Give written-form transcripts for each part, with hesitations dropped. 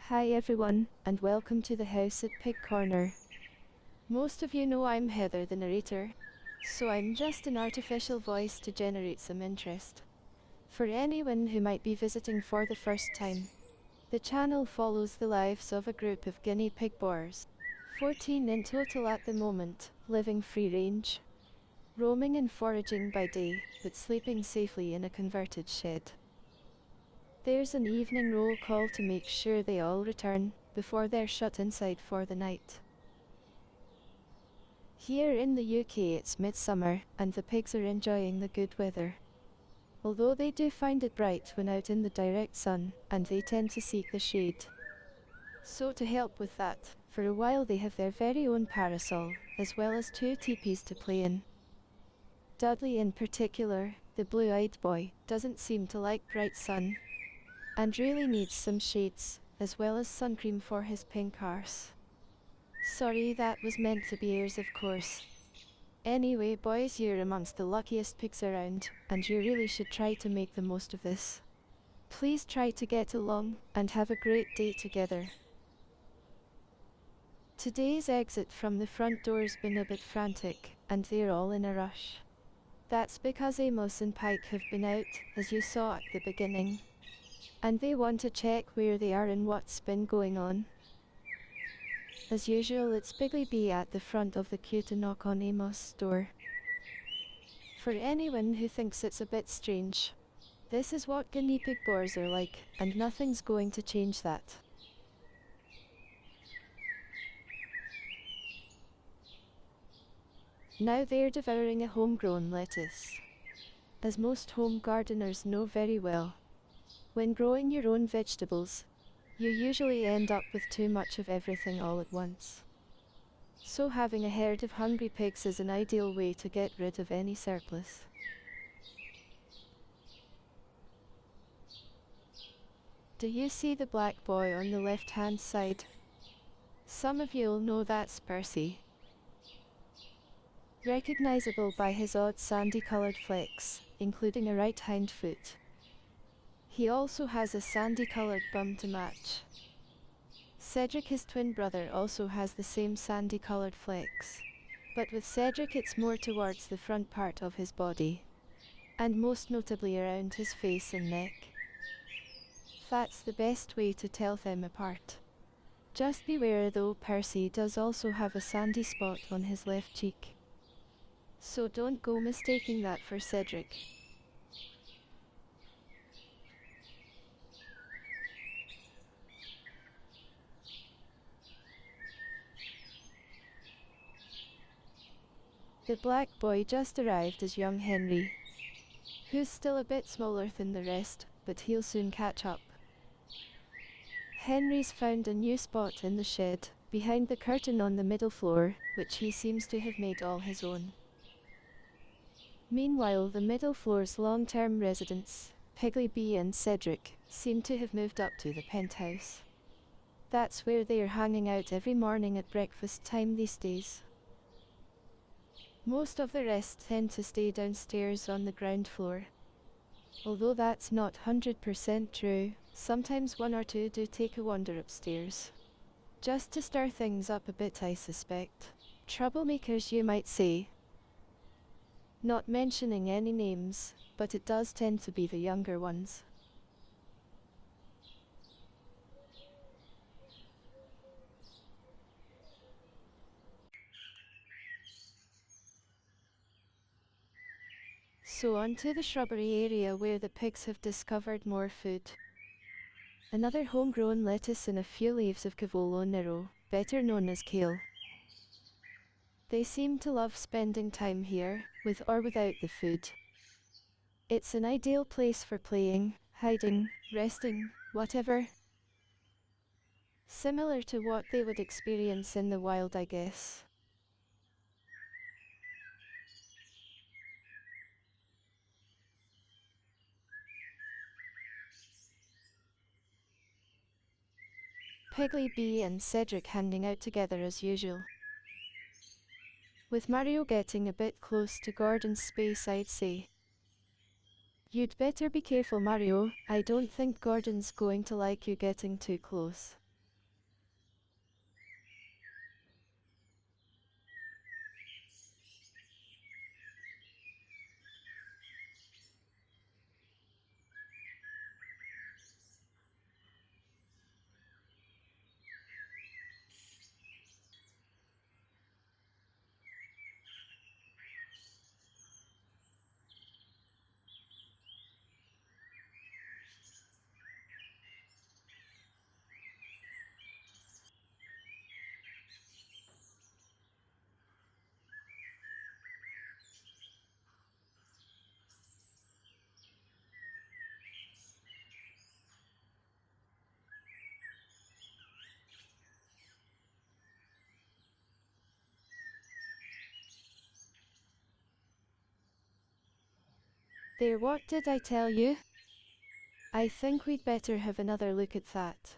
Hi everyone, and welcome to the house at Pig Corner. Most of you know I'm Heather the narrator, so I'm just an artificial voice to generate some interest. For anyone who might be visiting for the first time, the channel follows the lives of a group of Guinea pig boars, 14 in total at the moment, living free range, roaming and foraging by day, but sleeping safely in a converted shed. There's an evening roll call to make sure they all return before they're shut inside for the night. Here in the UK it's midsummer and the pigs are enjoying the good weather. Although they do find it bright when out in the direct sun, and they tend to seek the shade. So to help with that, for a while they have their very own parasol, as well as 2 teepees to play in. Dudley in particular, the blue-eyed boy, doesn't seem to like bright sun, and really needs some shades, as well as sun cream for his pink arse. Sorry, that was meant to be ears, of course. Anyway boys, you're amongst the luckiest pigs around, and you really should try to make the most of this. Please try to get along, and have a great day together. Today's exit from the front door's been a bit frantic, and they're all in a rush. That's because Amos and Pike have been out, as you saw at the beginning. And they want to check where they are and what's been going on. As usual, it's Piggly B at the front of the queue to knock on Amos' door. For anyone who thinks it's a bit strange, this is what Guinea pig boars are like, and nothing's going to change that. Now they're devouring a homegrown lettuce. As most home gardeners know very well, when growing your own vegetables, you usually end up with too much of everything all at once. So having a herd of hungry pigs is an ideal way to get rid of any surplus. Do you see the black boy on the left-hand side? Some of you'll know that's Percy. Recognizable by his odd sandy-colored flecks, including a right hind foot. He also has a sandy-colored bum to match. Cedric, his twin brother, also has the same sandy-colored flecks, but with Cedric it's more towards the front part of his body, and most notably around his face and neck. That's the best way to tell them apart. Just beware though, Percy does also have a sandy spot on his left cheek. So don't go mistaking that for Cedric. The black boy just arrived is young Henry, who's still a bit smaller than the rest, but he'll soon catch up. Henry's found a new spot in the shed, behind the curtain on the middle floor, which he seems to have made all his own. Meanwhile, the middle floor's long-term residents, Piggly B and Cedric, seem to have moved up to the penthouse. That's where they are hanging out every morning at breakfast time these days. Most of the rest tend to stay downstairs on the ground floor. Although that's not 100% true, sometimes one or two do take a wander upstairs. Just to stir things up a bit, I suspect. Troublemakers, you might say. Not mentioning any names, but it does tend to be the younger ones. So on to the shrubbery area where the pigs have discovered more food. Another homegrown lettuce and a few leaves of cavolo nero, better known as kale. They seem to love spending time here, with or without the food. It's an ideal place for playing, hiding, resting, whatever. Similar to what they would experience in the wild, I guess. Piggly B and Cedric hanging out together as usual. With Mario getting a bit close to Gordon's space, I'd say. You'd better be careful, Mario. I don't think Gordon's going to like you getting too close. There, what did I tell you? I think we'd better have another look at that.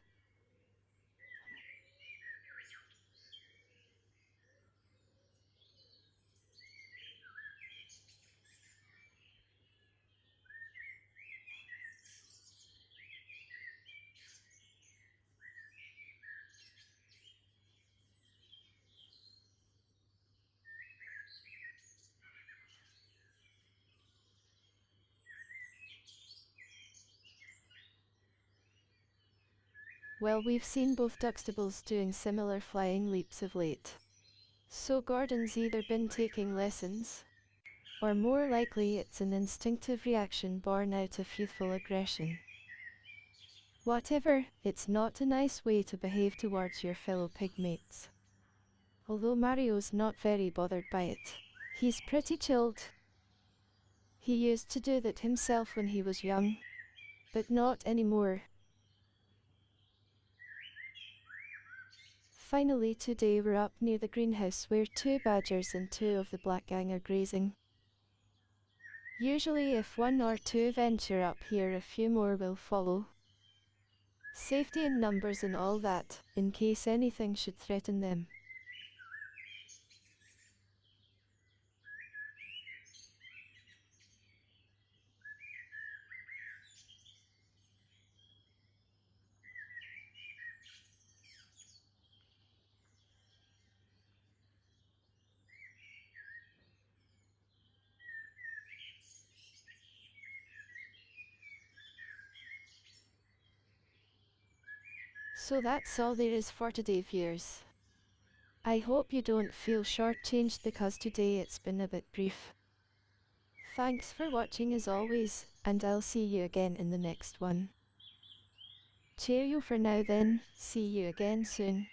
Well, we've seen both Duxtables doing similar flying leaps of late. So Gordon's either been taking lessons, or more likely it's an instinctive reaction born out of youthful aggression. Whatever, it's not a nice way to behave towards your fellow pigmates. Although Mario's not very bothered by it. He's pretty chilled. He used to do that himself when he was young, but not anymore. Finally, today we're up near the greenhouse where 2 badgers and 2 of the black gang are grazing. Usually if 1 or 2 venture up here, a few more will follow. Safety in numbers and all that, in case anything should threaten them. So that's all there is for today, viewers. I hope you don't feel shortchanged because today it's been a bit brief. Thanks for watching as always, and I'll see you again in the next one. Cheerio for now then, see you again soon.